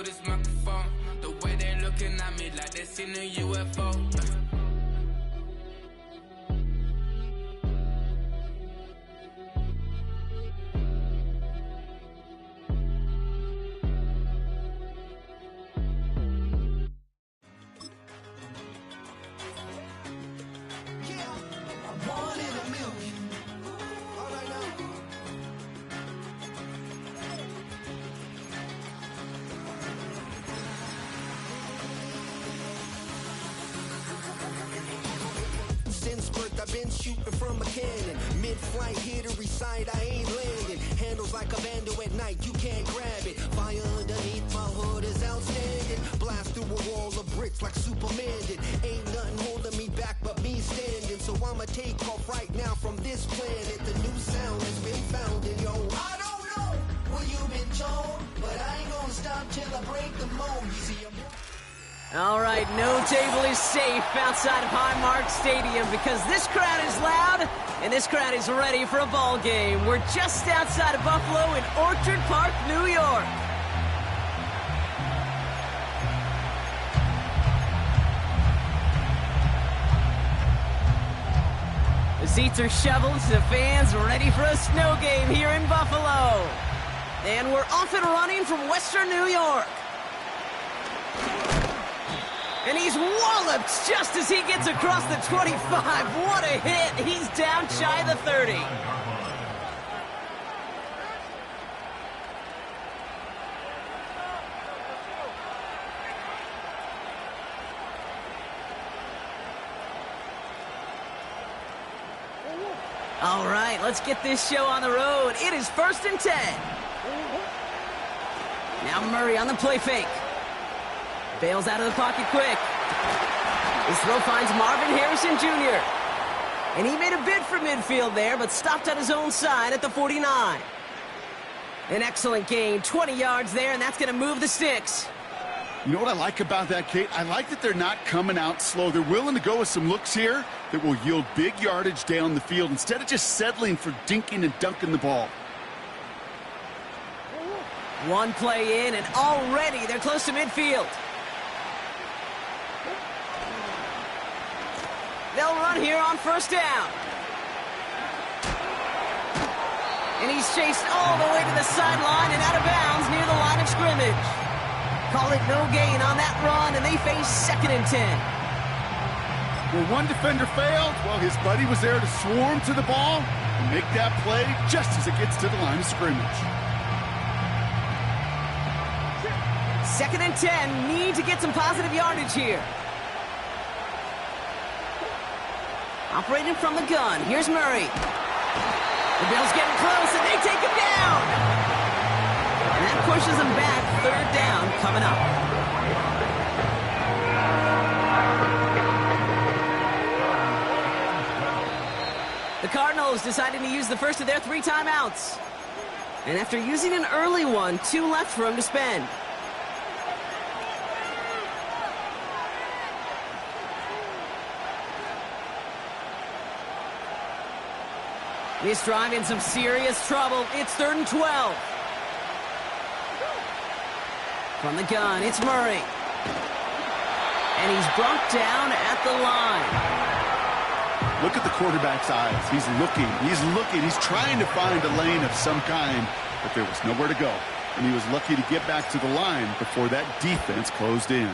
this microphone. The way they're looking at me like they seen a UFO. Since birth I've been shooting from a cannon. Mid-flight, here to recite, I ain't landing. Handles like a vandal at night, you can't grab it. Fire underneath my hood is outstanding. Blast through a wall of bricks like Superman did. Ain't nothing holding me back but me standing. So I'ma take off right now from this planet. The new sound has been found in yo. I don't know what you've been told, but I ain't gonna stop till I break the mold. You see, All right, no table is safe outside of Highmark Stadium because this crowd is loud and this crowd is ready for a ball game. We're just outside of Buffalo in Orchard Park, New York. The seats are shoveled, the fans ready for a snow game here in Buffalo. And we're off and running from Western New York. And he's walloped just as he gets across the 25. What a hit. He's down shy of the 30. All right, let's get this show on the road. It is 1st and 10. Now Murray on the play fake. Bails out of the pocket quick. His throw finds Marvin Harrison Jr. And he made a bid for midfield there, but stopped on his own side at the 49. An excellent gain, 20 yards there, and that's going to move the sticks. You know what I like about that, Kate? I like that they're not coming out slow. They're willing to go with some looks here that will yield big yardage down the field instead of just settling for dinking and dunking the ball. One play in, and already they're close to midfield. They'll run here on 1st down. And he's chased all the way to the sideline and out of bounds near the line of scrimmage. Call it no gain on that run, and they face 2nd and 10. Well, one defender failed. Well, his buddy was there to swarm to the ball and make that play just as it gets to the line of scrimmage. 2nd and 10, need to get some positive yardage here. Operating from the gun, here's Murray. The Bills getting close, and they take him down. And that pushes him back, 3rd down coming up. The Cardinals deciding to use the first of their 3 timeouts. And after using an early one, 2 left for him to spend. This drive in some serious trouble. It's 3rd and 12. From the gun, it's Murray. And he's brought down at the line. Look at the quarterback's eyes. He's looking. He's trying to find a lane of some kind, but there was nowhere to go. And he was lucky to get back to the line before that defense closed in.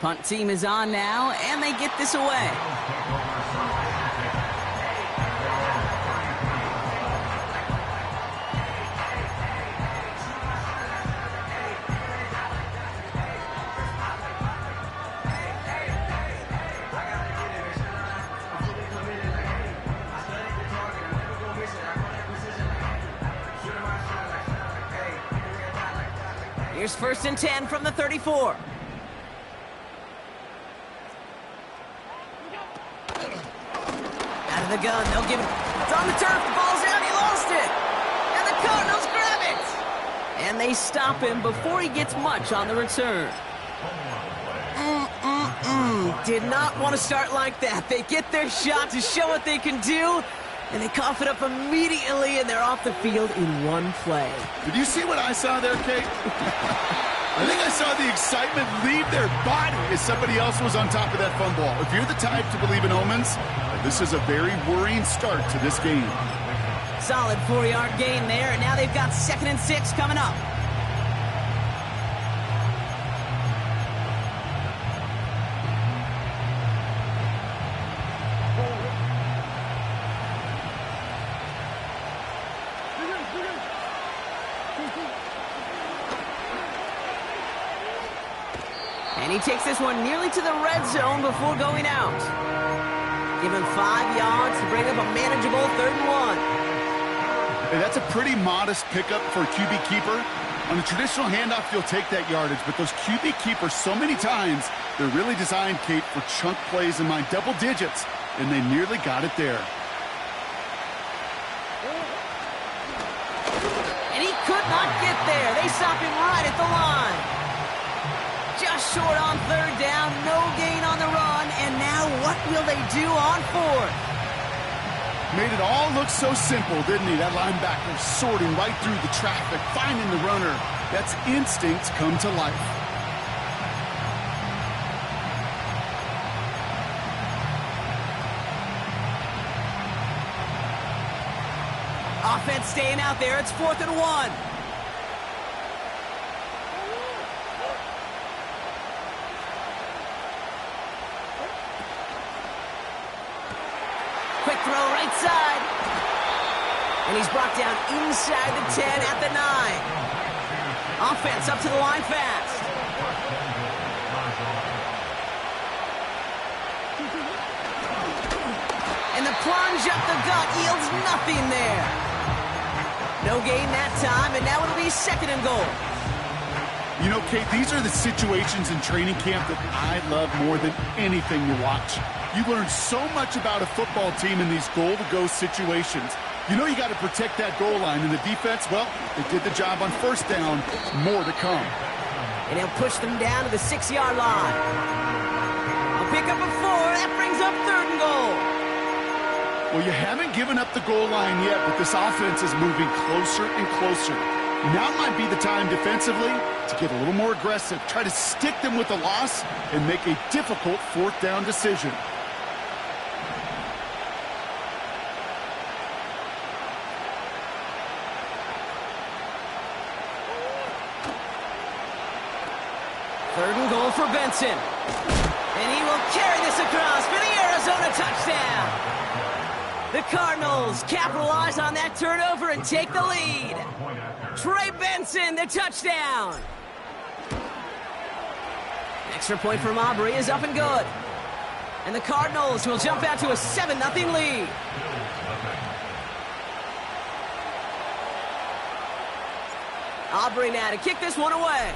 Punt team is on now, and they get this away. Here's 1st and 10 from the 34. Out of the gun, they'll give it. It's on the turf, the ball's out, he lost it. And the Cardinals grab it. And they stop him before he gets much on the return. Did not want to start like that. They get their shot to show what they can do, and they cough it up immediately, and they're off the field in one play. Did you see what I saw there, Kate? I think I saw the excitement leave their body as somebody else was on top of that fun ball. If you're the type to believe in omens, this is a very worrying start to this game. Solid 4-yard gain there, and now they've got 2nd and 6 coming up. And he takes this one nearly to the red zone before going out. Give him 5 yards to bring up a manageable 3rd and 1. Hey, that's a pretty modest pickup for a QB keeper. On a traditional handoff, you'll take that yardage, but those QB keepers, so many times, they're really designed, Kate, for chunk plays in my double digits, and they nearly got it there. And he could not get there. They stop him right at the line. Just short on 3rd down, no gain on the run, and now what will they do on 4th? Made it all look so simple, didn't he? That linebacker sorting right through the traffic, finding the runner. That's instinct come to life. Offense staying out there. It's 4th and 1. Quick throw right side. And he's brought down inside the 10 at the 9. Offense up to the line fast. And the plunge up the gut yields nothing there. No gain that time, and now it'll be 2nd and goal. You know, Kate, these are the situations in training camp that I love more than anything to watch. You learn so much about a football team in these goal-to-go situations. You know you got to protect that goal line, and the defense, well, they did the job on 1st down. More to come. And he'll push them down to the 6-yard line. A pick up a 4. That brings up 3rd and goal. Well, you haven't given up the goal line yet, but this offense is moving closer and closer. Now might be the time defensively to get a little more aggressive, try to stick them with the loss, and make a difficult 4th down decision. Third and goal for Benson. And he will carry this across for the Arizona touchdown. The Cardinals capitalize on that turnover and take the lead. Trey Benson, the touchdown. Extra point from Aubrey is up and good. And the Cardinals will jump out to a 7-0 lead. Aubrey now to kick this one away.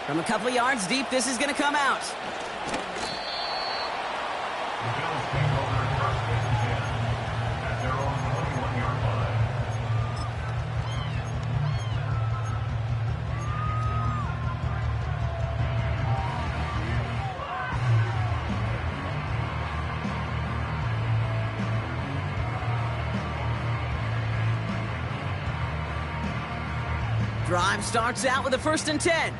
From a couple of yards deep, this is going to come out. Drive starts out with a 1st and 10.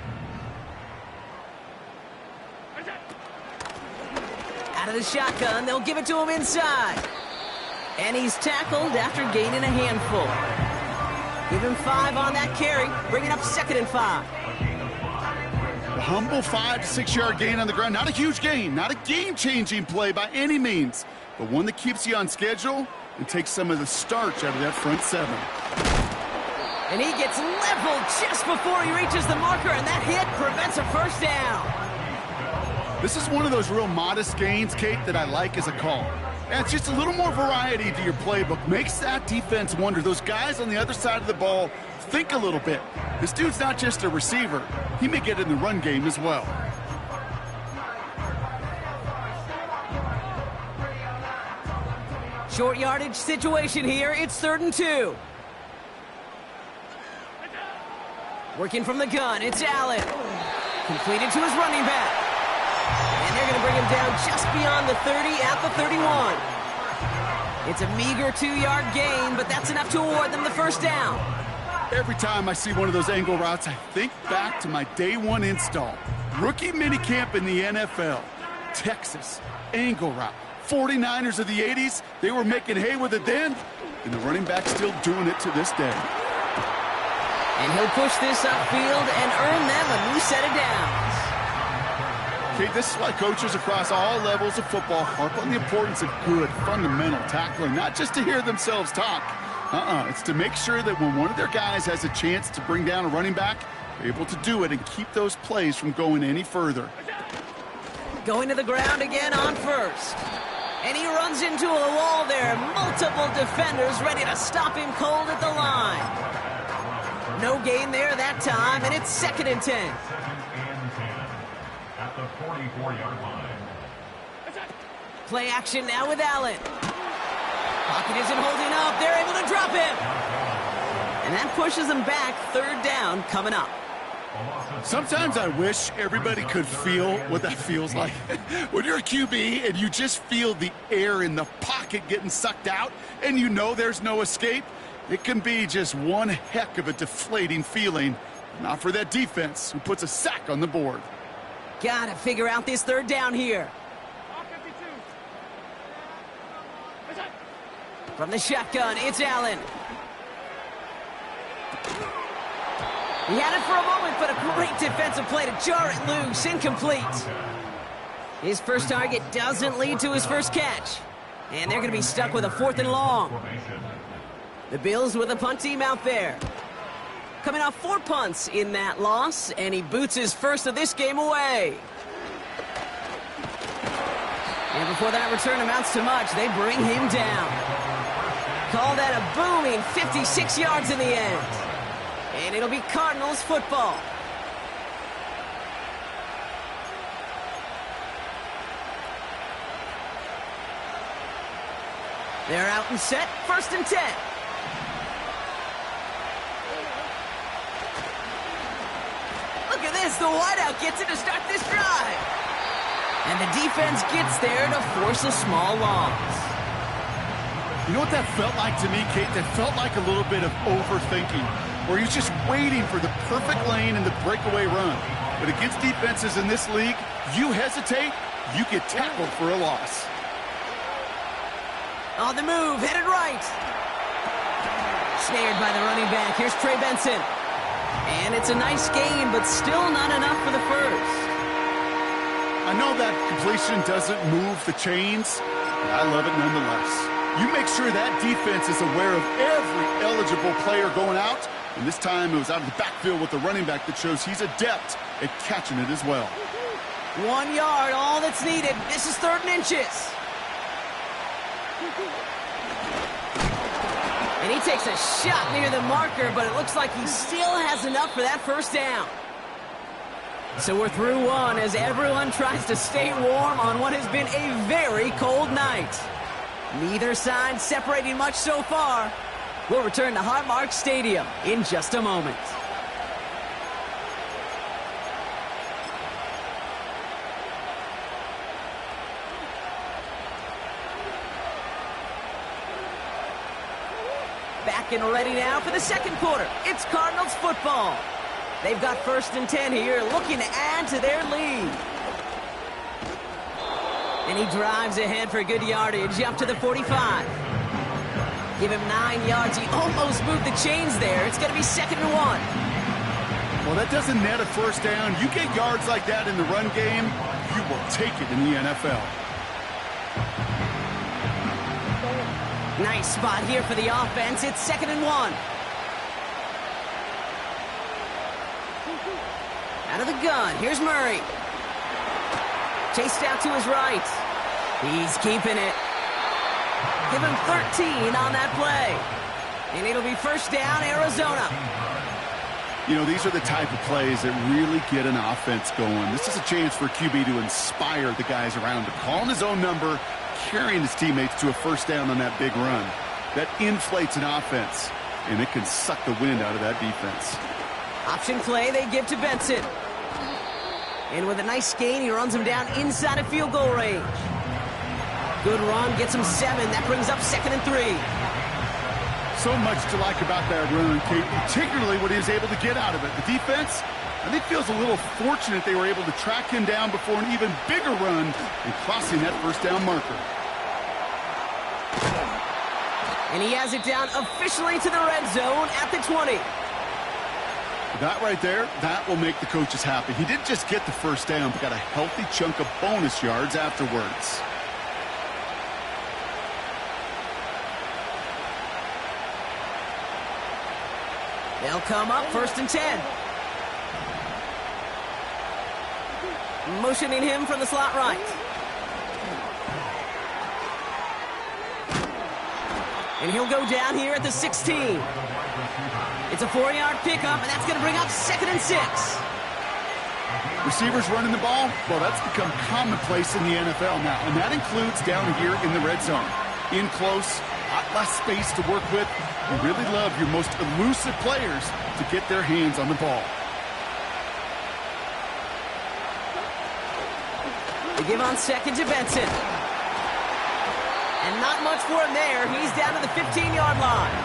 Out of the shotgun, they'll give it to him inside. And he's tackled after gaining a handful. Give him 5 on that carry, bringing up 2nd and 5. A humble 5 to 6 yard gain on the ground. Not a huge gain, not a game-changing play by any means, but one that keeps you on schedule and takes some of the starch out of that front 7. And he gets leveled just before he reaches the marker, and that hit prevents a 1st down. This is one of those real modest gains, Kate, that I like as a call. And it's just a little more variety to your playbook. Makes that defense wonder. Those guys on the other side of the ball think a little bit. This dude's not just a receiver. He may get in the run game as well. Short yardage situation here. It's 3rd and 2. Working from the gun, it's Allen. Completed to his running back. And they're going to bring him down just beyond the 30 at the 31. It's a meager 2-yard gain, but that's enough to award them the first down. Every time I see one of those angle routes, I think back to my day one install. Rookie minicamp in the NFL. Texas, angle route. 49ers of the 80s, they were making hay with it then, and the running back's still doing it to this day. And he'll push this upfield and earn them a new set of downs. Okay, this is why coaches across all levels of football harp on the importance of good, fundamental tackling, not just to hear themselves talk. It's to make sure that when one of their guys has a chance to bring down a running back, they're able to do it and keep those plays from going any further. Going to the ground again on first. And he runs into a wall there. Multiple defenders ready to stop him cold at the line. No gain there that time, and it's 2nd and 10. At the 44-yard line. Play action now with Allen. Pocket isn't holding up. They're able to drop him. And that pushes them back. 3rd down coming up. Sometimes I wish everybody could feel what that feels like. When you're a QB and you just feel the air in the pocket getting sucked out and you know there's no escape, it can be just one heck of a deflating feeling. Not for that defense who puts a sack on the board. Gotta figure out this 3rd down here. From the shotgun, it's Allen. He had it for a moment, but a great defensive play to jar it loose. Incomplete. His first target doesn't lead to his first catch. And they're going to be stuck with a 4th and long. The Bills with a punt team out there. Coming off 4 punts in that loss, and he boots his first of this game away. And before that return amounts to much, they bring him down. Call that a booming 56 yards in the end. And it'll be Cardinals football. They're out and set, 1st and 10. Look at this, the wideout gets it to start this drive. And the defense gets there to force a small loss. You know what that felt like to me, Kate? That felt like a little bit of overthinking, where he's just waiting for the perfect lane and the breakaway run. But against defenses in this league, you hesitate, you get tackled for a loss. On the move, headed right. Snared by the running back. Here's Trey Benson. And it's a nice gain, but still not enough for the first. I know that completion doesn't move the chains, but I love it nonetheless. You make sure that defense is aware of every eligible player going out, and this time it was out of the backfield with the running back that shows he's adept at catching it as well. 1 yard, all that's needed. This is 3rd and inches. And he takes a shot near the marker, but it looks like he still has enough for that first down. So we're through one as everyone tries to stay warm on what has been a very cold night. Neither side separating much so far. We'll return to Highmark Stadium in just a moment. Back and ready now for the 2nd quarter. It's Cardinals football. They've got 1st and 10 here, looking to add to their lead. And he drives ahead for good yardage up to the 45. Give him 9 yards. He almost moved the chains there. It's going to be 2nd and 1. Well, that doesn't net a first down. You get yards like that in the run game, you will take it in the NFL. Nice spot here for the offense. It's 2nd and 1. Out of the gun. Here's Murray. Chased out to his right. He's keeping it. Give him 13 on that play. And it'll be 1st down, Arizona. You know, these are the type of plays that really get an offense going. This is a chance for QB to inspire the guys around him. Calling his own number, carrying his teammates to a 1st down on that big run. That inflates an offense, and it can suck the wind out of that defense. Option play they give to Benson. And with a nice gain, he runs him down inside of field goal range. Good run, gets him 7. That brings up 2nd and 3. So much to like about that run, Kate, particularly what he was able to get out of it. The defense, I think, feels a little fortunate they were able to track him down before an even bigger run and crossing that first down marker. And he has it down officially to the red zone at the 20. That right there, that will make the coaches happy. He didn't just get the first down, but got a healthy chunk of bonus yards afterwards. They'll come up 1st and 10. Motioning him from the slot right. And he'll go down here at the 16. It's a 4-yard pickup, and that's going to bring up 2nd and 6. Receivers running the ball, well, that's become commonplace in the NFL now, and that includes down here in the red zone. In close, a lot less space to work with. You really love your most elusive players to get their hands on the ball. They give on 2nd to Benson. And not much for him there. He's down to the 15-yard line.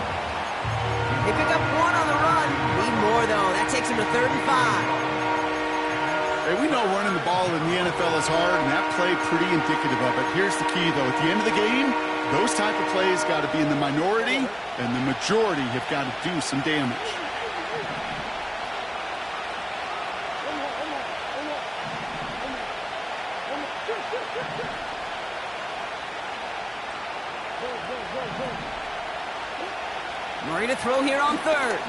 They pick up 1 on the run. Need more, though. That takes him to 3rd and 5. Hey, we know running the ball in the NFL is hard, and that play pretty indicative of it. Here's the key, though. At the end of the game, those type of plays got to be in the minority, and the majority have got to do some damage. Murray to throw here on 3rd.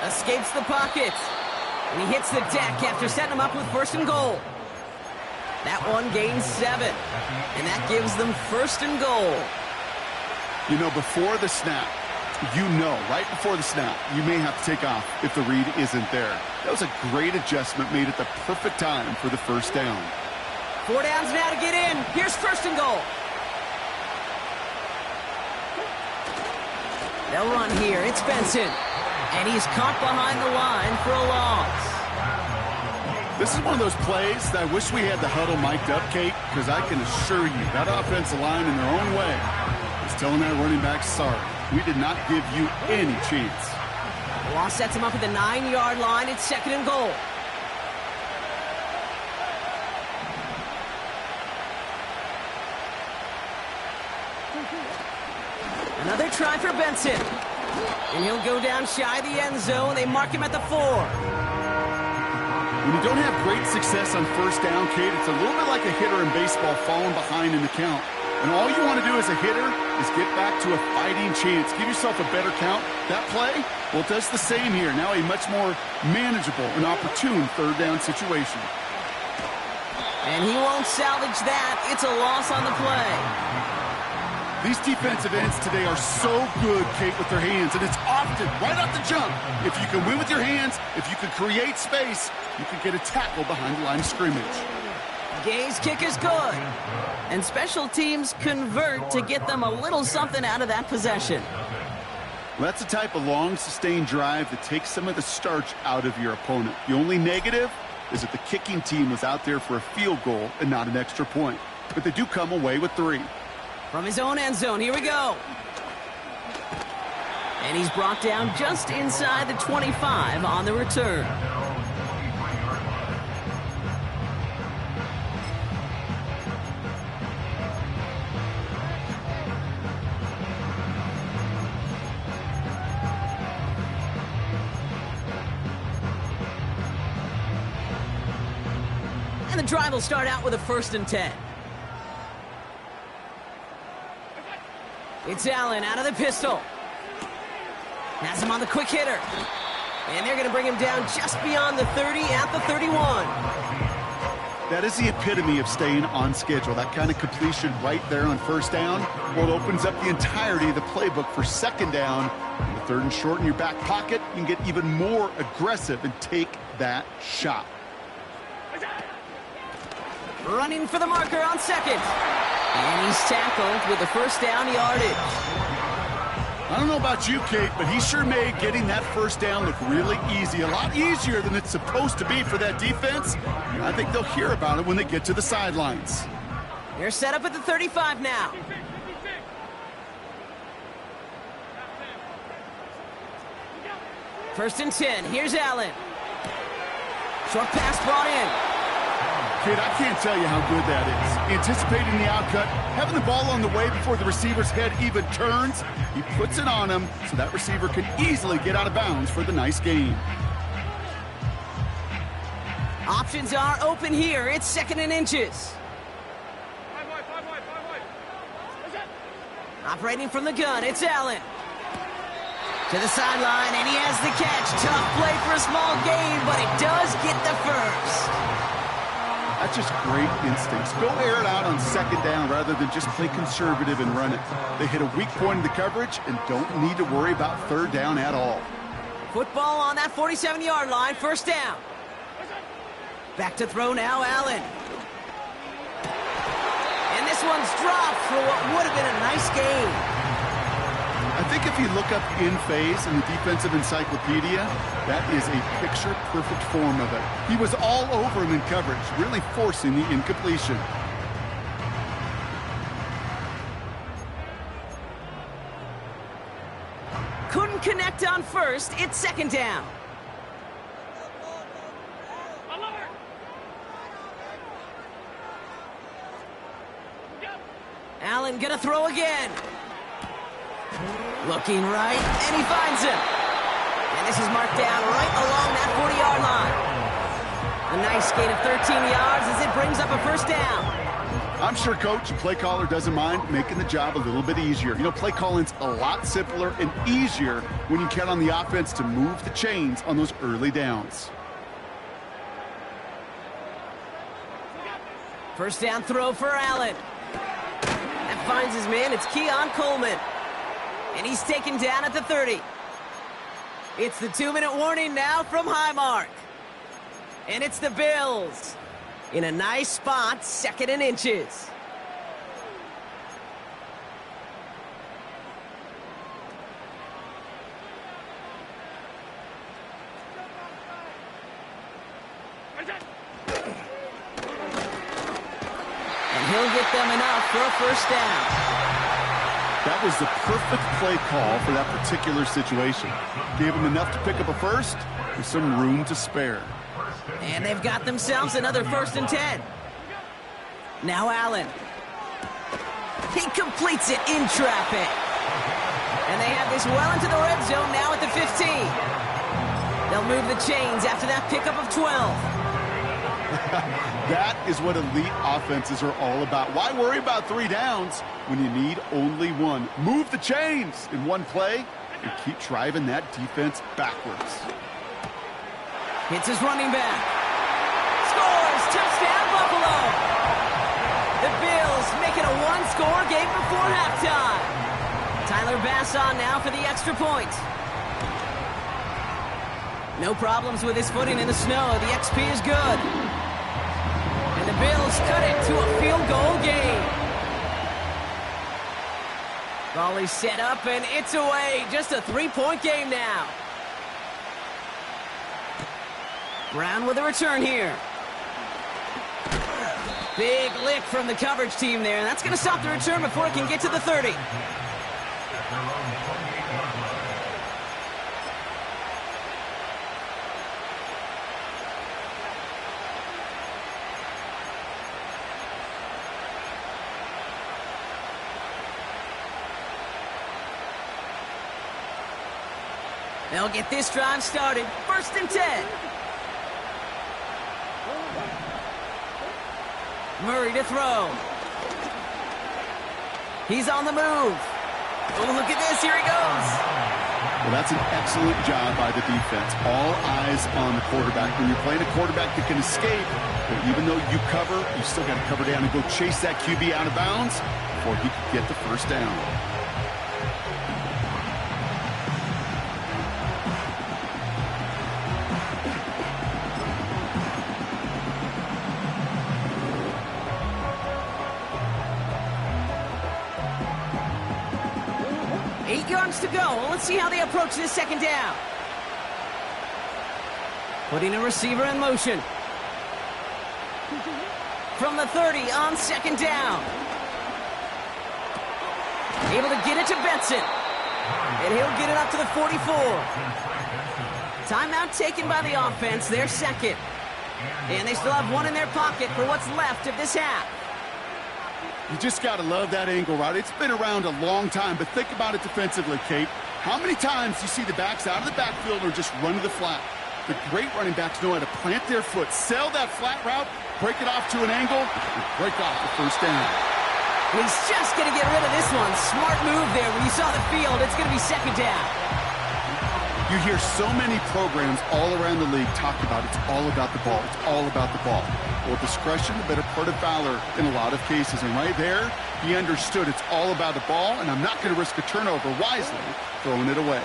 Escapes the pocket. And he hits the deck after setting him up with 1st and goal. That one gains 7. And that gives them 1st and goal. You know, before the snap, right before the snap, you may have to take off if the read isn't there. That was a great adjustment made at the perfect time for the first down. 4 downs now to get in. Here's 1st and goal. They'll run here. It's Benson. And he's caught behind the line for a loss. This is one of those plays that I wish we had the huddle mic'd up, Kate, because I can assure you that offensive line in their own way is telling that running back, sorry, we did not give you any chance. The loss sets him up at the 9-yard line. It's 2nd and goal. Another try for Benson. And he'll go down shy of the end zone. They mark him at the 4. When you don't have great success on first down, Kate, it's a little bit like a hitter in baseball falling behind in the count. And all you want to do as a hitter is get back to a fighting chance. Give yourself a better count. That play, well, it does the same here. Now a much more manageable and opportune 3rd down situation. And he won't salvage that. It's a loss on the play. These defensive ends today are so good, Kate, with their hands, and it's often right off the jump. If you can win with your hands, if you can create space, you can get a tackle behind the line of scrimmage. Gay's kick is good. And special teams convert to get them a little something out of that possession. Well, that's the type of long, sustained drive that takes some of the starch out of your opponent. The only negative is that the kicking team was out there for a field goal and not an extra point. But they do come away with 3. From his own end zone, here we go. And he's brought down just inside the 25 on the return. And the drive will start out with a 1st and 10. It's Allen out of the pistol. Has him on the quick hitter. And they're going to bring him down just beyond the 30 at the 31. That is the epitome of staying on schedule. That kind of completion right there on first down. Well, it opens up the entirety of the playbook for second down. On the 3rd and short in your back pocket, you can get even more aggressive and take that shot. Running for the marker on 2nd. And he's tackled with the first down yardage. I don't know about you, Kate, but he sure made getting that first down look really easy. A lot easier than it's supposed to be for that defense. I think they'll hear about it when they get to the sidelines. They're set up at the 35 now. First and 10. Here's Allen. Short pass brought in. Kid, I can't tell you how good that is. Anticipating the outcut, having the ball on the way before the receiver's head even turns. He puts it on him so that receiver can easily get out of bounds for the nice gain. Options are open here. It's second and inches. Operating from the gun, it's Allen. To the sideline, and he has the catch. Tough play for a small gain, but it does get the first. That's just great instincts. Go air it out on second down rather than just play conservative and run it. They hit a weak point in the coverage and don't need to worry about third down at all. Football on that 47-yard line, first down. Back to throw now, Allen. And this one's dropped for what would have been a nice gain. I think if you look up in phase in the defensive encyclopedia, that is a picture-perfect form of it. He was all over him in coverage, really forcing the incompletion. Couldn't connect on first. It's second down. Allen gonna throw again. Looking right, and he finds him. And this is marked down right along that 40-yard line. A nice gain of 13 yards as it brings up a first down. I'm sure coach and play caller doesn't mind making the job a little bit easier. You know, play calling's a lot simpler and easier when you count on the offense to move the chains on those early downs. First down throw for Allen. That finds his man. It's Keon Coleman. And he's taken down at the 30. It's the 2-minute warning now from Highmark. And it's the Bills. In a nice spot, second and inches. And he'll get them enough for a first down. That was the perfect play call for that particular situation. Gave him enough to pick up a first with some room to spare. And they've got themselves another first and 10. Now Allen. He completes it in traffic. And they have this well into the red zone now at the 15. They'll move the chains after that pickup of 12. That is what elite offenses are all about. Why worry about 3 downs when you need only one? Move the chains in one play and keep driving that defense backwards. Hits his running back. Scores! Touchdown, Buffalo! The Bills make it a one-score game before halftime. Tyler Bass on now for the extra point. No problems with his footing in the snow. The XP is good. And the Bills cut it to a field goal game. Volley set up, and it's away. Just a 3-point game now. Brown with a return here. Big lick from the coverage team there, and that's going to stop the return before it can get to the 30. They'll get this drive started. First and 10. Murray to throw. He's on the move. Oh, look at this. Here he goes. Well, that's an excellent job by the defense. All eyes on the quarterback. When you're playing a quarterback that can escape, but even though you cover, you still got to cover down and go chase that QB out of bounds before he can get the first down. To go. Let's see how they approach this second down. Putting a receiver in motion. from the 30 on second down. Able to get it to Benson. And he'll get it up to the 44. Timeout taken by the offense, their second. And they still have one in their pocket for what's left of this half. You just got to love that angle route. It's been around a long time, but think about it defensively, Kate. How many times do you see the backs out of the backfield or just run to the flat? The great running backs know how to plant their foot, sell that flat route, break it off to an angle, and break off the first down. He's just going to get rid of this one. Smart move there. When you saw the field, it's going to be second down. You hear so many programs all around the league talk about it's all about the ball. It's all about the ball. Well, discretion, the better part of valor in a lot of cases. And right there, he understood it's all about the ball, and I'm not going to risk a turnover wisely, throwing it away.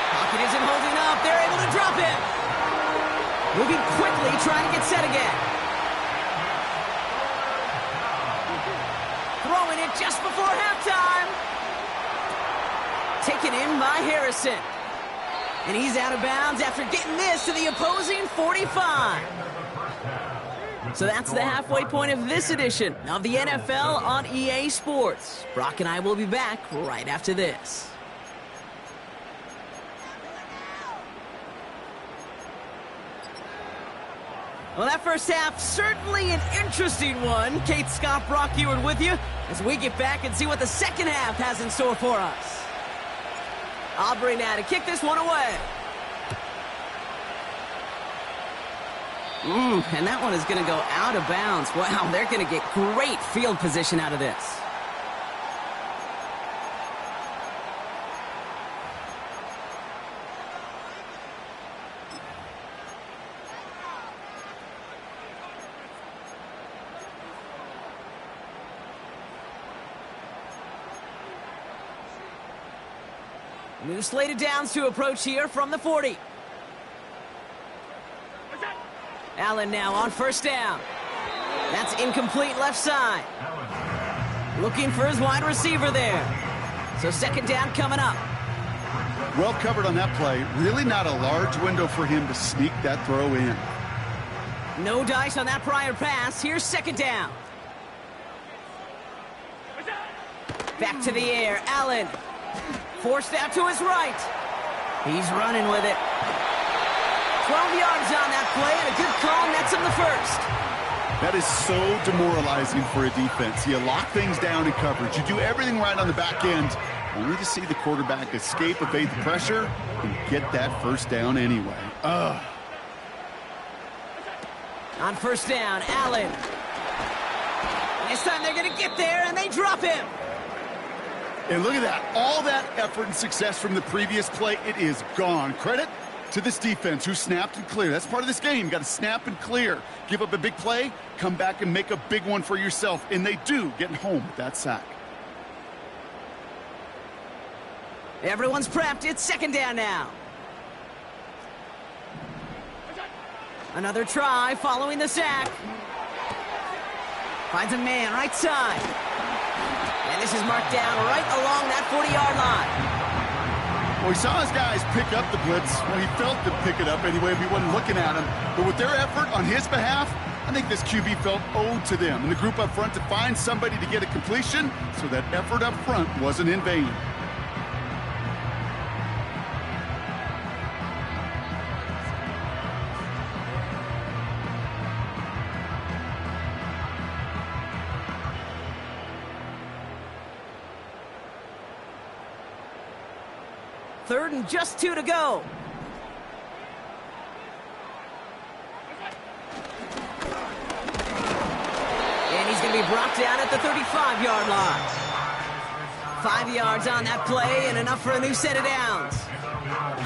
Pocket isn't holding up. They're able to drop it. Moving quickly, trying to get set again. Throwing it just before halftime. Taken in by Harrison. And he's out of bounds after getting this to the opposing 45. So that's the halfway point of this edition of the NFL on EA Sports. Brock and I will be back right after this. Well, that first half, certainly an interesting one. Kate, Scott, Brock Ewart with you as we get back and see what the second half has in store for us. Aubrey now to kick this one away. And that one is going to go out of bounds. Wow, they're going to get great field position out of this. New slated downs to approach here from the 40. Allen now on first down. That's incomplete left side. Looking for his wide receiver there. So second down coming up. Well covered on that play. Really not a large window for him to sneak that throw in. No dice on that prior pass. Here's second down. Back to the air. Allen. Forced out to his right. He's running with it. 12 yards on that play, and a good call nets him the first. That is so demoralizing for a defense. You lock things down in coverage. You do everything right on the back end, only to see the quarterback escape, evade the pressure, and get that first down anyway. Ugh. On first down, Allen. This time they're going to get there, and they drop him. And look at that. All that effort and success from the previous play, it is gone. Credit to this defense who snapped and cleared. That's part of this game. You got to snap and clear. Give up a big play, come back and make a big one for yourself. And they do, getting home with that sack. Everyone's prepped. It's second down now. Another try following the sack. Finds a man right side. And this is marked down right along that 40-yard line. Well, he saw his guys pick up the blitz. Well, he felt them pick it up anyway if he wasn't looking at him. But with their effort on his behalf, I think this QB felt owed to them. And the group up front to find somebody to get a completion, so that effort up front wasn't in vain. Third and just 2 to go. And he's going to be brought down at the 35-yard line. 5 yards on that play and enough for a new set of downs.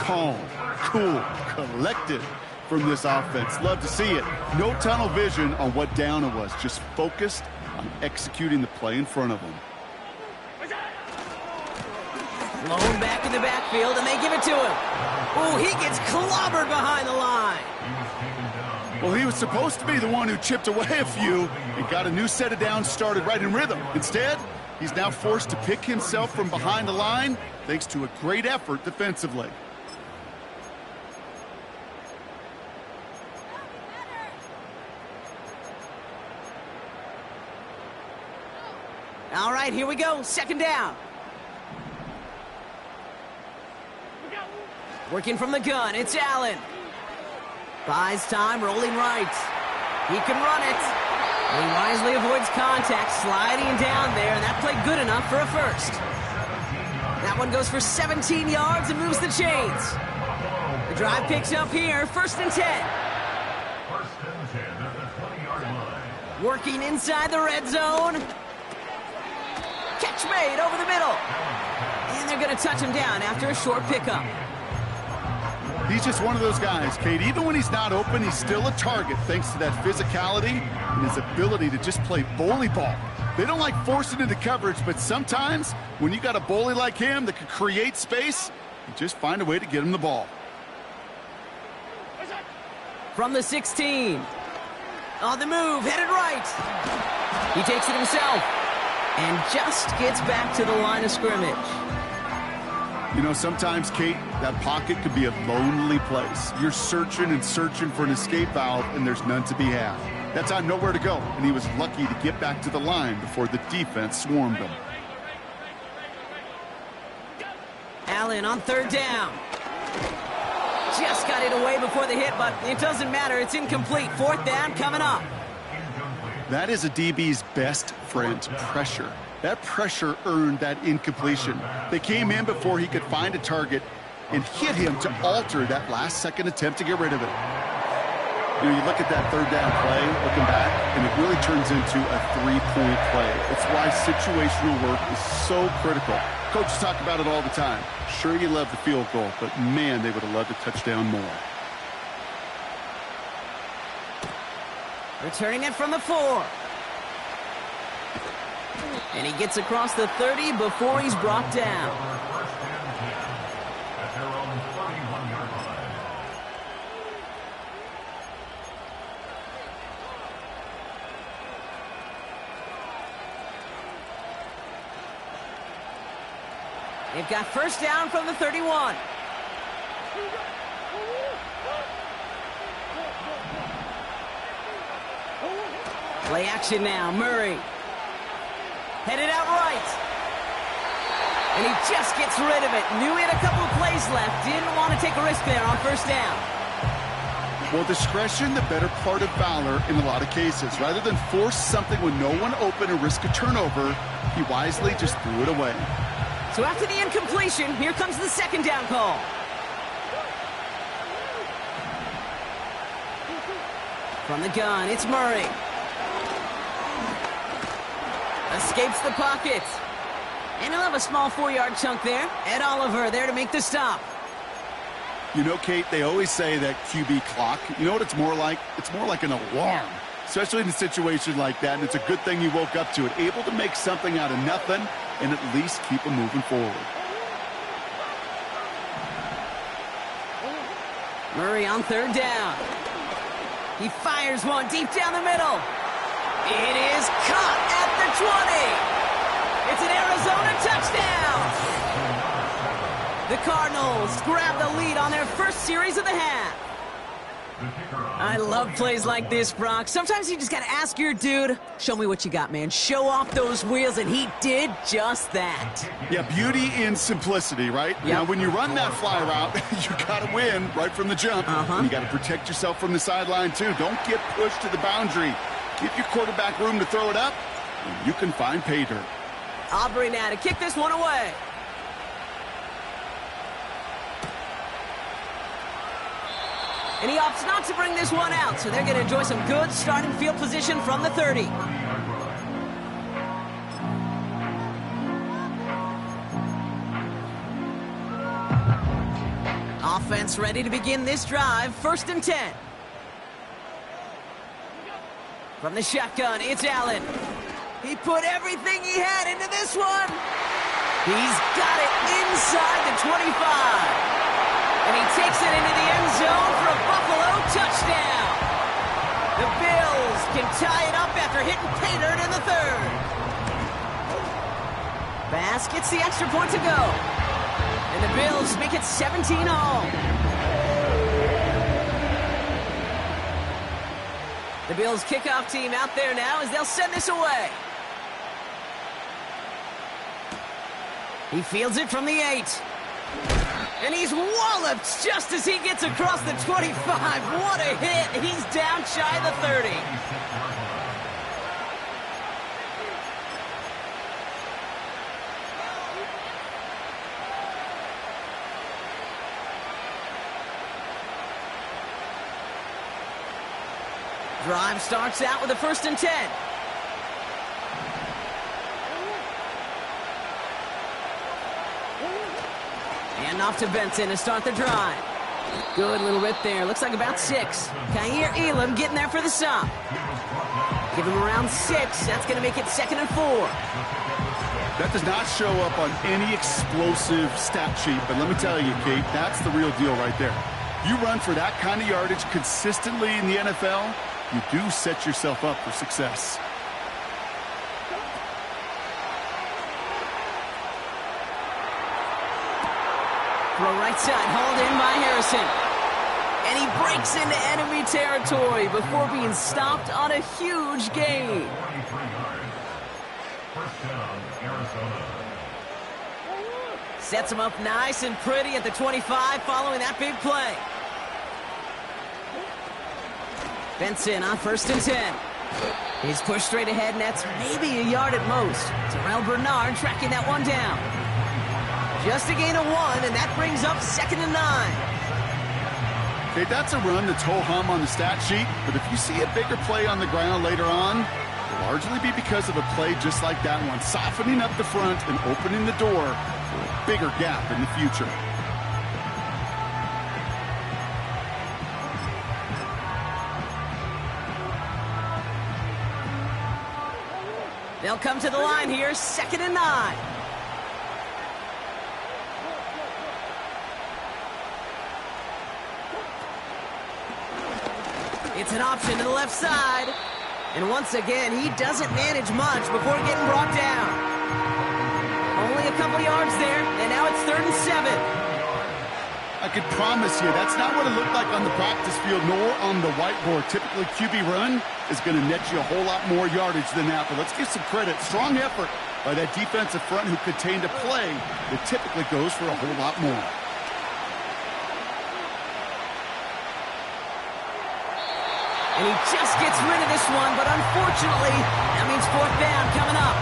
Calm, cool, collected from this offense. Love to see it. No tunnel vision on what down it was. Just focused on executing the play in front of them. Blown back in the backfield, and they give it to him. Oh, he gets clobbered behind the line. Well, he was supposed to be the one who chipped away a few and got a new set of downs started right in rhythm. Instead, he's now forced to pick himself from behind the line thanks to a great effort defensively. right, here we go. Second down. Working from the gun, it's Allen. Buys time, rolling right. He can run it. He wisely avoids contact, sliding down there, and that played good enough for a first. That one goes for 17 yards and moves the chains. The drive picks up here, 1st and 10. 1st and 10 at the 20-yard line. Working inside the red zone. Catch made over the middle. And they're going to touch him down after a short pickup. He's just one of those guys, Kate. Even when he's not open, he's still a target thanks to that physicality and his ability to just play bully ball. They don't like forcing into coverage, but sometimes when you got a bully like him that can create space, you just find a way to get him the ball. From the 16. On the move, headed right. He takes it himself and just gets back to the line of scrimmage. You know, sometimes, Kate, that pocket could be a lonely place. You're searching and searching for an escape valve, and there's none to be had. That time, nowhere to go, and he was lucky to get back to the line before the defense swarmed him. Allen on 3rd down. Just got it away before the hit, but it doesn't matter. It's incomplete. 4th down coming up. That is a DB's best friend, pressure. That pressure earned that incompletion. They came in before he could find a target and hit him to alter that last-second attempt to get rid of it. You know, you look at that 3rd down play, looking back, and it really turns into a 3-point play. It's why situational work is so critical. Coaches talk about it all the time. Sure, you love the field goal, but man, they would have loved a touchdown more. Returning it from the 4. And he gets across the 30 before he's brought down. 1st and 10 at their own 31-yard line. They've got 1st down from the 31. Play action now, Murray. Headed out right. And he just gets rid of it. Knew he had a couple of plays left. Didn't want to take a risk there on 1st down. Well, discretion, the better part of valor in a lot of cases. Rather than force something with no one open and risk a turnover, he wisely just threw it away. So after the incompletion, here comes the 2nd down call. From the gun, it's Murray. Escapes the pocket. And he'll have a small 4-yard chunk there. Ed Oliver there to make the stop. You know, Kate, they always say that QB clock, you know what it's more like? It's more like an alarm, especially in a situation like that, and it's a good thing he woke up to it, able to make something out of nothing and at least keep him moving forward. Murray on 3rd down. He fires one deep down the middle. It is caught at the 20. It's an Arizona touchdown. The Cardinals grab the lead on their 1st series of the half. I love plays like this, Brock. Sometimes you just got to ask your dude, show me what you got, man. Show off those wheels, and he did just that. Yeah, beauty in simplicity, right? Yep. Now, when you run that fly route, you got to win right from the jump. And you got to protect yourself from the sideline, too. Don't get pushed to the boundary. Give your quarterback room to throw it up, and you can find pay dirt. Aubrey now to kick this one away. And he opts not to bring this one out, so they're going to enjoy some good starting field position from the 30. Offense ready to begin this drive, 1st and 10. From the shotgun, it's Allen. He put everything he had into this one. He's got it inside the 25. And he takes it into the end zone for a Buffalo touchdown. The Bills can tie it up after hitting pay dirt in the 3rd. Bass gets the extra point to go. And the Bills make it 17 all. The Bills kickoff team out there now as they'll send this away. He fields it from the 8. And he's walloped just as he gets across the 25. What a hit. He's down shy of the 30. Drive starts out with a 1st and 10. And off to Benson to start the drive. Good little rip there. Looks like about 6. Kaiir Elam getting there for the stop. Give him around 6. That's going to make it 2nd and 4. That does not show up on any explosive stat sheet, but let me tell you, Kate, that's the real deal right there. You run for that kind of yardage consistently in the NFL, you do set yourself up for success. Throw right side, hauled in by Harrison. And he breaks into enemy territory before being stopped on a huge gain. 23 yards. First down, Arizona. Sets him up nice and pretty at the 25 following that big play. Benson on 1st and 10. He's pushed straight ahead, and that's maybe a yard at most. Terrell Bernard tracking that one down. Just a gain of 1, and that brings up 2nd and 9. Okay, that's a run that's ho-hum on the stat sheet, but if you see a bigger play on the ground later on, it'll largely be because of a play just like that one, softening up the front and opening the door for a bigger gap in the future. They'll come to the line here, 2nd and 9. It's an option to the left side. And once again, he doesn't manage much before getting brought down. Only a couple yards there, and now it's 3rd and 7. I could promise you that's not what it looked like on the practice field nor on the whiteboard. Typically, QB run is going to net you a whole lot more yardage than that. But let's give some credit. Strong effort by that defensive front who contained a play that typically goes for a whole lot more. And he just gets rid of this one, but unfortunately, that means 4th down coming up.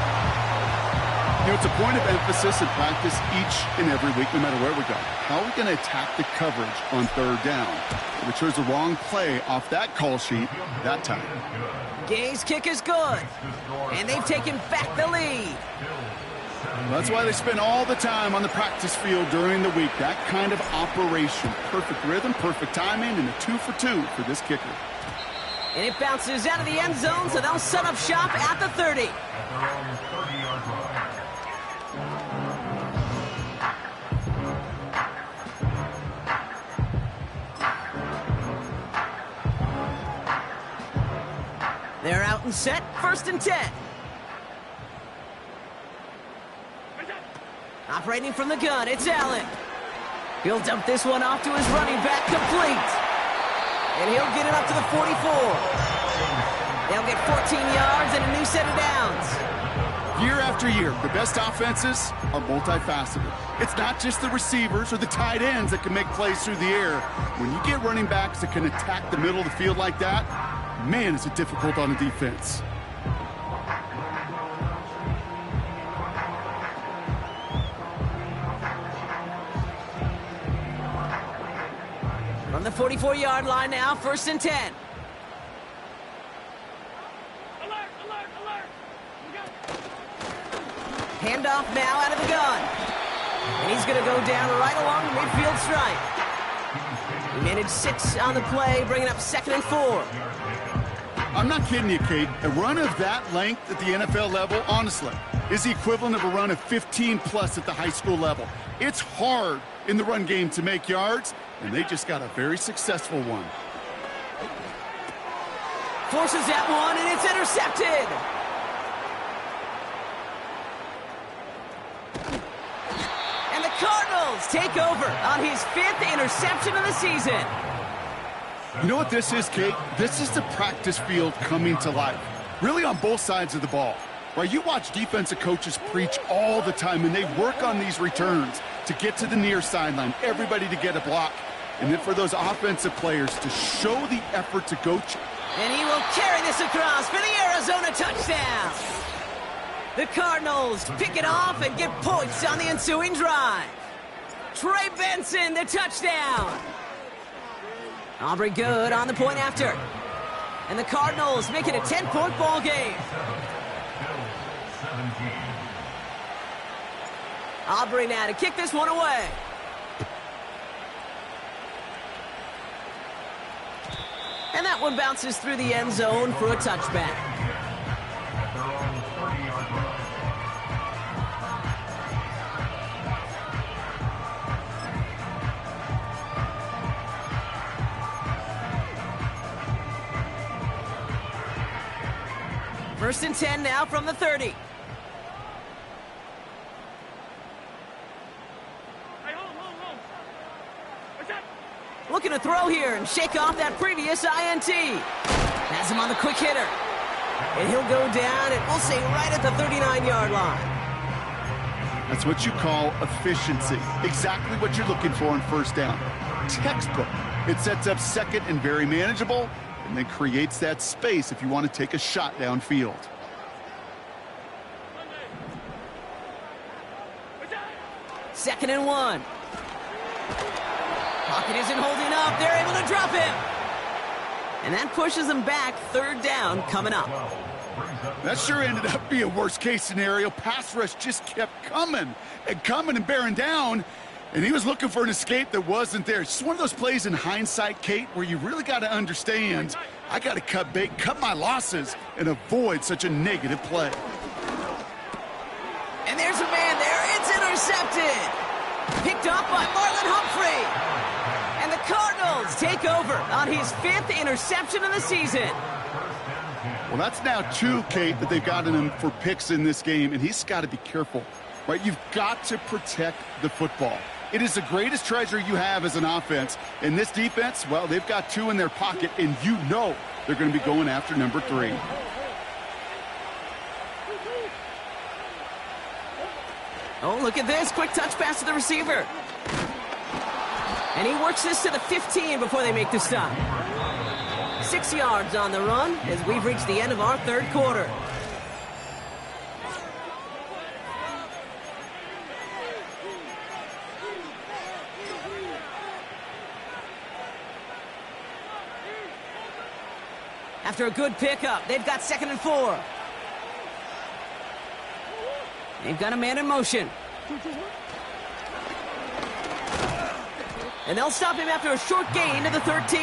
You know, it's a point of emphasis in practice each and every week, no matter where we go. How are we going to attack the coverage on 3rd down? If it shows the wrong play off that call sheet that time. Gay's kick is good, and they've taken back the lead. That's why they spend all the time on the practice field during the week. That kind of operation. Perfect rhythm, perfect timing, and a 2 for 2 for this kicker. And it bounces out of the end zone, so they'll set up shop at the 30. At their own 30-yard line. They're out and set, 1st and 10. Operating from the gun, it's Allen. He'll dump this one off to his running back, complete. And he'll get it up to the 44. They'll get 14 yards and a new set of downs. Year after year, the best offenses are multifaceted. It's not just the receivers or the tight ends that can make plays through the air. When you get running backs that can attack the middle of the field like that, man, is it difficult on the defense. From the 44-yard line now, 1st and 10. Alert, alert, alert! Handoff now out of the gun. And he's going to go down right along the midfield stripe. He managed 6 on the play, bringing up 2nd and 4. I'm not kidding you, Kate. A run of that length at the NFL level, honestly, is the equivalent of a run of 15-plus at the high school level. It's hard in the run game to make yards, and they just got a very successful one. Forces that one, and it's intercepted. And the Cardinals take over on his 5th interception of the season. You know what this is, Kate? This is the practice field coming to life. Really on both sides of the ball. Right, you watch defensive coaches preach all the time, and they work on these returns to get to the near sideline, everybody to get a block, and then for those offensive players to show the effort to go. And he will carry this across for the Arizona touchdown. The Cardinals pick it off and get points on the ensuing drive. Trey Benson, the touchdown. Aubrey good on the point after. And the Cardinals make it a 10-point ball game. Aubrey now to kick this one away. And that one bounces through the end zone for a touchback. First and 10 now from the 30. Hey, hold. What's that? Looking to throw here and shake off that previous INT. Has him on the quick hitter. And he'll go down, and we'll say right at the 39-yard line. That's what you call efficiency. Exactly what you're looking for on first down. Textbook. It sets up second and very manageable, and then creates that space if you want to take a shot downfield. Second and 1. Pocket isn't holding up. They're able to drop him. And that pushes them back. Third down coming up. That sure ended up being a worst-case scenario. Pass rush just kept coming and bearing down, and he was looking for an escape that wasn't there. It's just one of those plays in hindsight, Kate, where you really got to understand, I got to cut bait, cut my losses, and avoid such a negative play. And there's a man there. It's intercepted. Picked up by Marlon Humphrey. And the Cardinals take over on his 5th interception of the season. Well, that's now 2, Kate, that they've gotten him for picks in this game, and he's got to be careful, right? You've got to protect the football. It is the greatest treasure you have as an offense. And this defense, well, they've got 2 in their pocket, and you know they're going to be going after number 3. Oh, look at this. Quick touch pass to the receiver. And he works this to the 15 before they make the stop. 6 yards on the run as we've reached the end of our third quarter. After a good pickup, they've got 2nd and 4. They've got a man in motion. And they'll stop him after a short gain to the 13.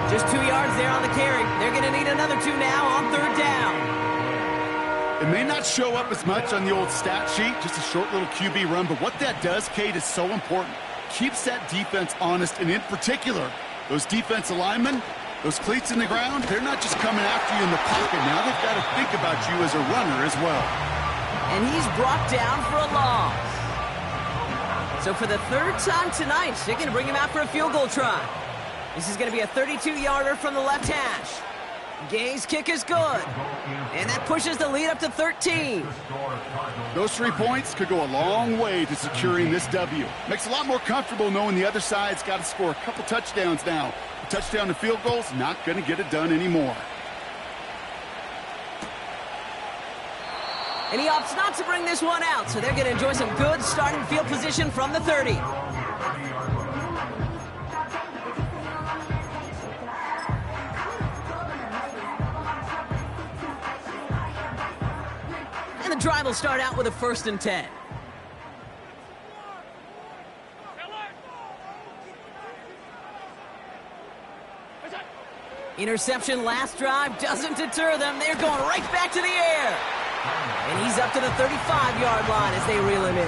Just 2 yards there on the carry. They're going to need another 2 now on third down. It may not show up as much on the old stat sheet, just a short little QB run, but what that does, Kate, is so important. Keeps that defense honest, and in particular, those defensive linemen, those cleats in the ground, they're not just coming after you in the pocket. Now they've got to think about you as a runner as well. And he's brought down for a loss. So for the 3rd time tonight, they're going to bring him out for a field goal try. This is going to be a 32-yarder from the left hash. Gay's kick is good. And that pushes the lead up to 13. Those 3 points could go a long way to securing this W. Makes it a lot more comfortable knowing the other side's got to score a couple touchdowns now. A touchdown to field goals, not going to get it done anymore. And he opts not to bring this one out, so they're going to enjoy some good starting field position from the 30. And the drive will start out with a 1st and 10. Interception last drive doesn't deter them. They're going right back to the air. And he's up to the 35-yard line as they reel him in.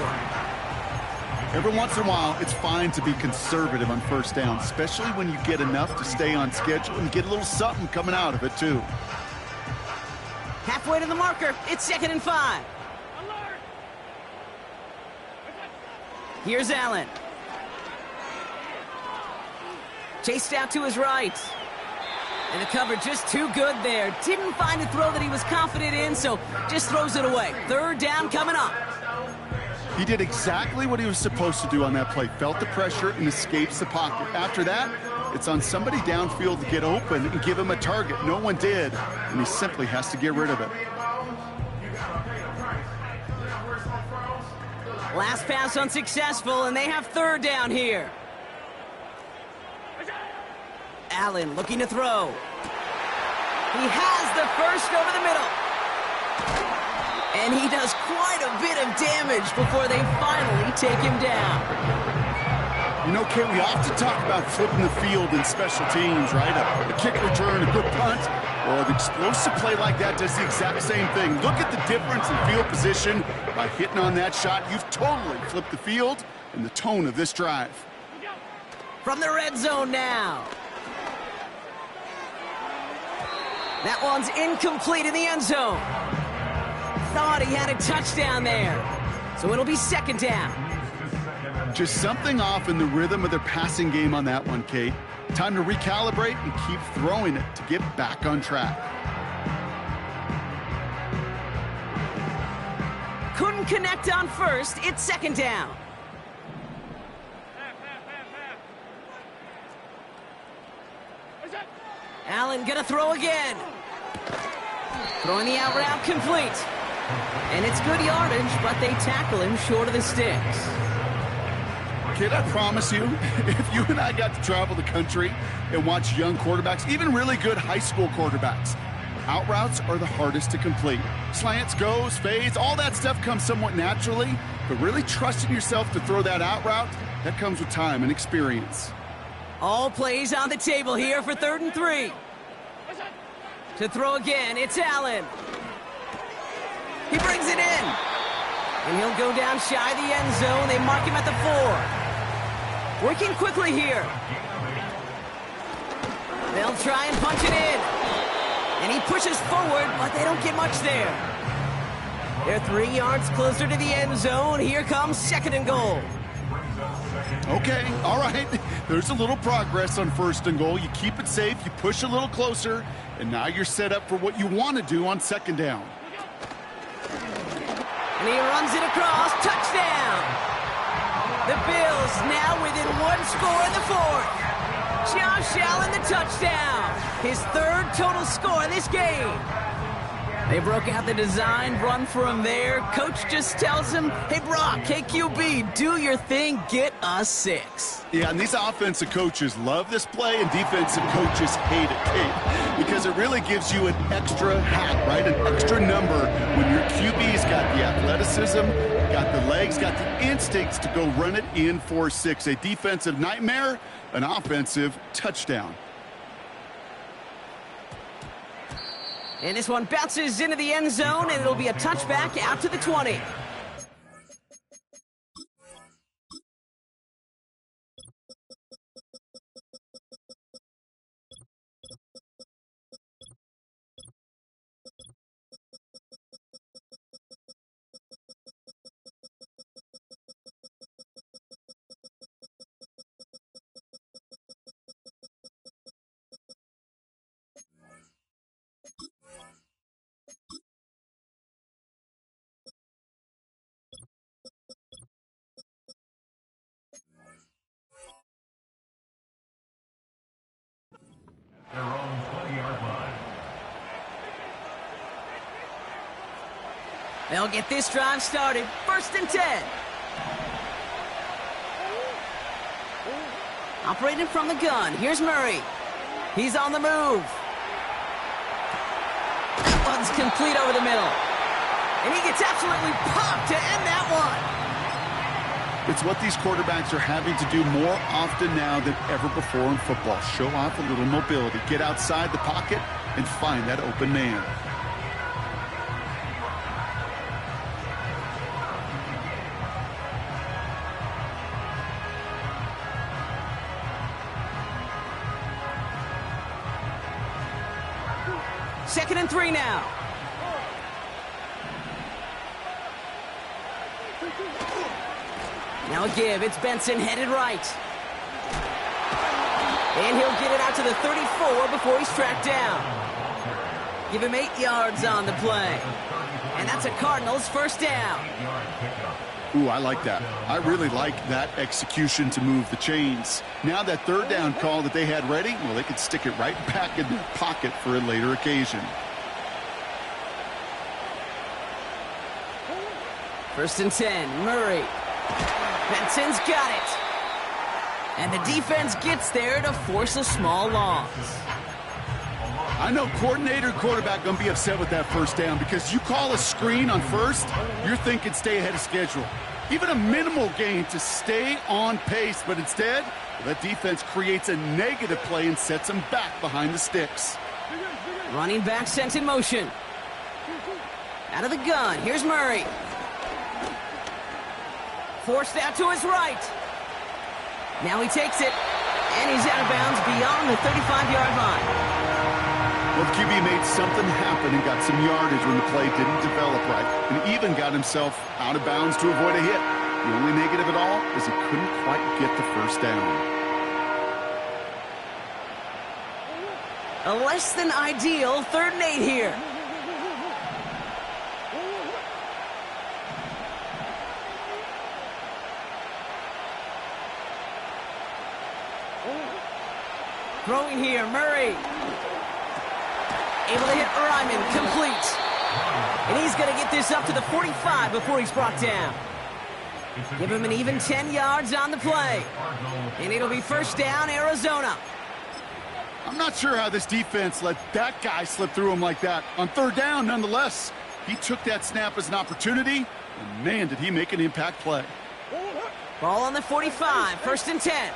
Every once in a while, it's fine to be conservative on first down, especially when you get enough to stay on schedule and get a little something coming out of it, too. Halfway to the marker. It's 2nd and 5. Here's Allen. Chased out to his right. And the cover just too good there. Didn't find a throw that he was confident in, so just throws it away. Third down coming up. He did exactly what he was supposed to do on that play. Felt the pressure and escapes the pocket. After that, it's on somebody downfield to get open and give him a target. No one did, and he simply has to get rid of it. Last pass unsuccessful, and they have third down here. Allen looking to throw. He has the first over the middle. And he does quite a bit of damage before they finally take him down. You know, Kate, we often talk about flipping the field in special teams, right? A kick return, a good punt, or an explosive play like that does the exact same thing. Look at the difference in field position by hitting on that shot. You've totally flipped the field and the tone of this drive. From the red zone now. That one's incomplete in the end zone. Thought he had a touchdown there. So it'll be second down. Just something off in the rhythm of their passing game on that one, Kate. Time to recalibrate and keep throwing it to get back on track. Couldn't connect on first. It's second down. Allen gonna throw again. Throwing the out route complete. And it's good yardage, but they tackle him short of the sticks. Kid, I promise you, if you and I got to travel the country and watch young quarterbacks, even really good high school quarterbacks, out routes are the hardest to complete. Slants, goes, fades, all that stuff comes somewhat naturally, but really trusting yourself to throw that out route, that comes with time and experience. All plays on the table here for 3rd and 3. To throw again, it's Allen. He brings it in. And he'll go down shy of the end zone. They mark him at the 4. Working quickly here. They'll try and punch it in. And he pushes forward, but they don't get much there. They're 3 yards closer to the end zone. Here comes 2nd and goal. Okay, all right. There's a little progress on 1st and goal. You keep it safe, you push a little closer, and now you're set up for what you want to do on 2nd down. And he runs it across. Touchdown! The Bills now within 1 score in the 4th. Josh Allen, the touchdown. His 3rd total score in this game. They broke out the design run for him there. Coach just tells him, hey, Brock, KQB, do your thing, get us 6. Yeah, and these offensive coaches love this play, and defensive coaches hate it, Kate, because it really gives you an extra hat, right? An extra number when your QB's got the athleticism, got the legs, got the instincts to go run it in for 6. A defensive nightmare, an offensive touchdown. And this one bounces into the end zone, and it'll be a touchback out to the 20. Their own 20-yard line. They'll get this drive started. 1st and 10. Operating from the gun. Here's Murray. He's on the move. That one's complete over the middle. And he gets absolutely popped to end that one. It's what these quarterbacks are having to do more often now than ever before in football. Show off a little mobility. Get outside the pocket and find that open man. Second and 3 now. Now a give. It's Benson headed right. And he'll get it out to the 34 before he's tracked down. Give him 8 yards on the play. And that's a Cardinals first down. Ooh, I like that. I really like that execution to move the chains. Now that third down call that they had ready, well, they could stick it right back in their pocket for a later occasion. First and 10, Murray. Benson's got it. And the defense gets there to force a small loss. I know coordinator and quarterback going to be upset with that first down because you call a screen on first, you're thinking stay ahead of schedule. Even a minimal gain to stay on pace, but instead, that defense creates a negative play and sets them back behind the sticks. Running back sent in motion. Out of the gun, here's Murray. Forced out to his right. Now he takes it, and he's out of bounds beyond the 35-yard line. Well, the QB made something happen and got some yardage when the play didn't develop right, and even got himself out of bounds to avoid a hit. The only negative at all is he couldn't quite get the first down. A less than ideal 3rd and 8 here. Throwing here, Murray. Able to hit Ryman, complete. And he's going to get this up to the 45 before he's brought down. Give him an even 10 yards on the play. And it'll be first down, Arizona. I'm not sure how this defense let that guy slip through him like that. On 3rd down, nonetheless, he took that snap as an opportunity, and man, did he make an impact play. Ball on the 45, first and 10.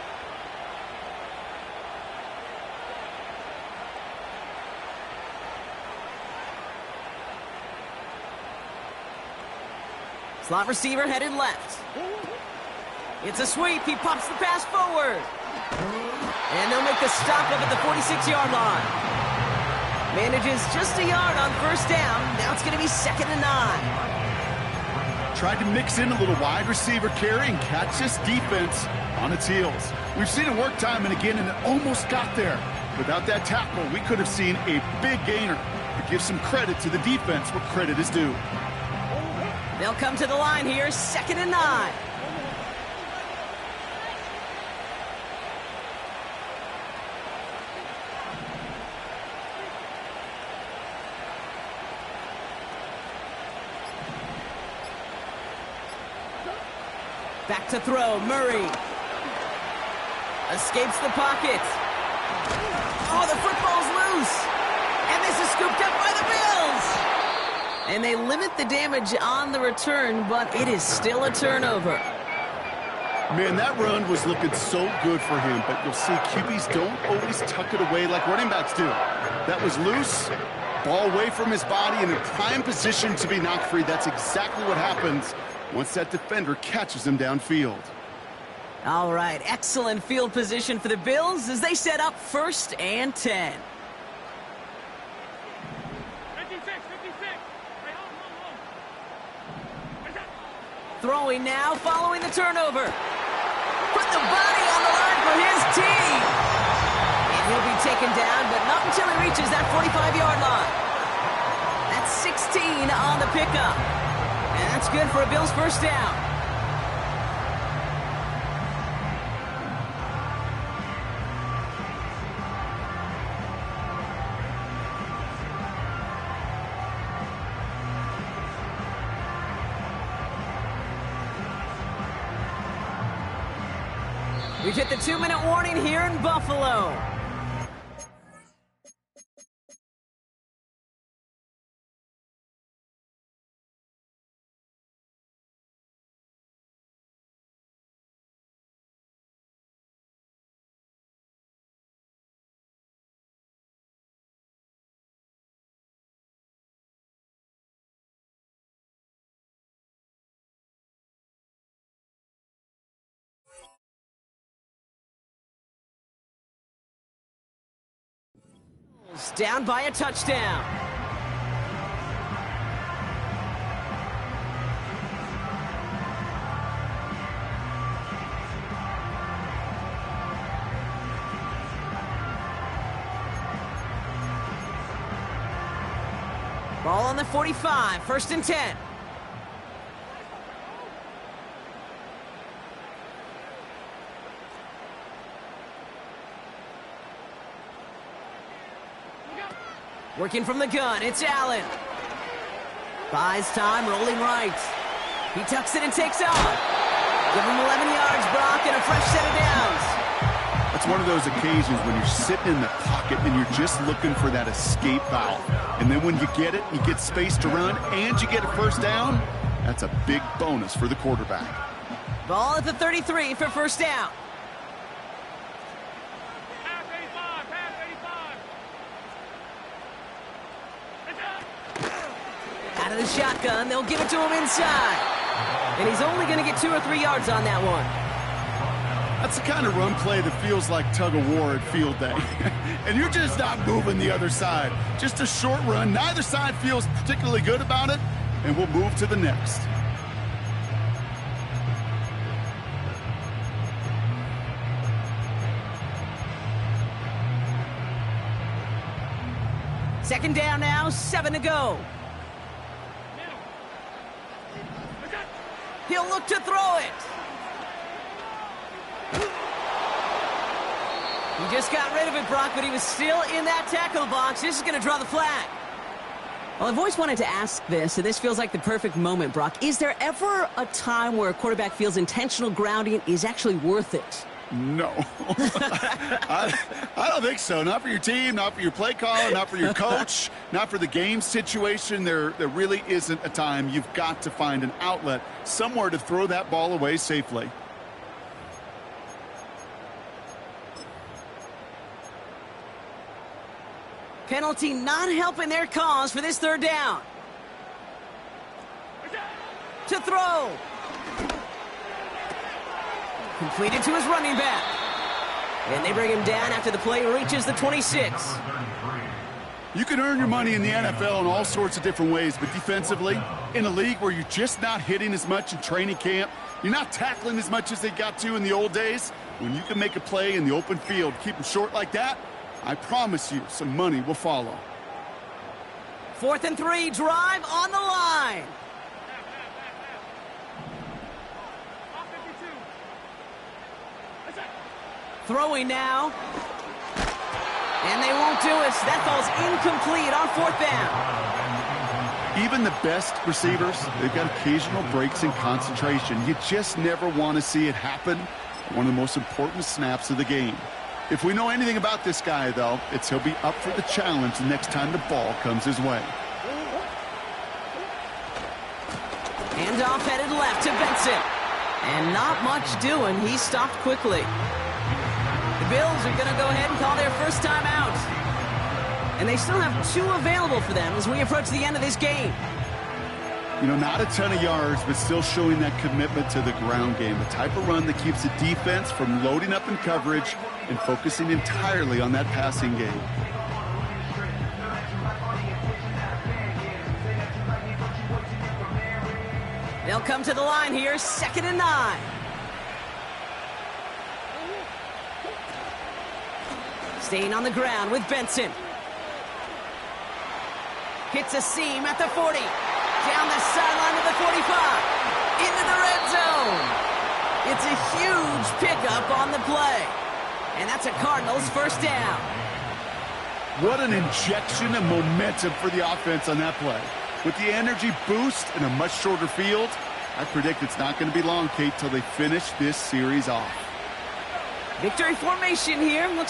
Slot receiver headed left. It's a sweep. He pops the pass forward. And they'll make the stop up at the 46-yard line. Manages just a yard on first down. Now it's going to be 2nd and 9. Tried to mix in a little wide receiver carry and catch this defense on its heels. We've seen it work time and again, and it almost got there. Without that tackle, we could have seen a big gainer. But give some credit to the defense where credit is due. They'll come to the line here, 2nd and 9. Back to throw, Murray. Escapes the pocket. Oh, the football's loose. And this is scooped up by the Bills. And they limit the damage on the return, but it is still a turnover. Man, that run was looking so good for him, but you'll see QBs don't always tuck it away like running backs do. That was loose, ball away from his body, in a prime position to be knocked free. That's exactly what happens once that defender catches him downfield. All right, excellent field position for the Bills as they set up 1st and 10. 56. Hey, hold. Throwing now, following the turnover. Put the body on the line for his team. And he'll be taken down, but not until he reaches that 45-yard line. That's 16 on the pickup. And that's good for a Bills first down. We've hit the 2-minute warning here in Buffalo. Down by a touchdown. Ball on the 45, 1st and 10. Working from the gun, it's Allen. Buys time, rolling right. He tucks it and takes off. Give him 11 yards, Brock, and a fresh set of downs. That's one of those occasions when you're sitting in the pocket and you're just looking for that escape valve. And then when you get it, you get space to run, and you get a first down, that's a big bonus for the quarterback. Ball at the 33 for first down. Pass 85, pass 85. Out of the shotgun, they'll give it to him inside. And he's only going to get 2 or 3 yards on that one. That's the kind of run play that feels like tug-of-war at field day. And you're just not moving the other side. Just a short run. Neither side feels particularly good about it, and we'll move to the next. Second down now, 7 to go. He'll look to throw it. He just got rid of it, Brock, but he was still in that tackle box. This is going to draw the flag. Well, I've always wanted to ask this, so this feels like the perfect moment, Brock. Is there ever a time where a quarterback feels intentional grounding is actually worth it? No. I don't think so. Not for your team, not for your play caller, not for your coach, not for the game situation. There really isn't a time. You've got to find an outlet, somewhere to throw that ball away safely. Penalty not helping their cause for this third down. To throw. Completed to his running back. And they bring him down after the play reaches the 26. You can earn your money in the NFL in all sorts of different ways, but defensively, in a league where you're just not hitting as much in training camp, you're not tackling as much as they got to in the old days, when you can make a play in the open field, keep them short like that, I promise you some money will follow. 4th and 3, drive on the line. Throwing now. And they won't do it. That ball's incomplete on 4th down. Even the best receivers, they've got occasional breaks in concentration. You just never want to see it happen. One of the most important snaps of the game. If we know anything about this guy, though, it's he'll be up for the challenge the next time the ball comes his way. Handoff headed left to Benson. And not much doing. He stopped quickly. The Bills are going to go ahead and call their first time out. And they still have 2 available for them as we approach the end of this game. You know, not a ton of yards, but still showing that commitment to the ground game. The type of run that keeps the defense from loading up in coverage and focusing entirely on that passing game. They'll come to the line here, 2nd and 9. Staying on the ground with Benson. Hits a seam at the 40. Down the sideline to the 45. Into the red zone. It's a huge pickup on the play. And that's a Cardinals first down. What an injection of momentum for the offense on that play. With the energy boost and a much shorter field, I predict it's not going to be long, Kate, till they finish this series off. Victory formation here. Looks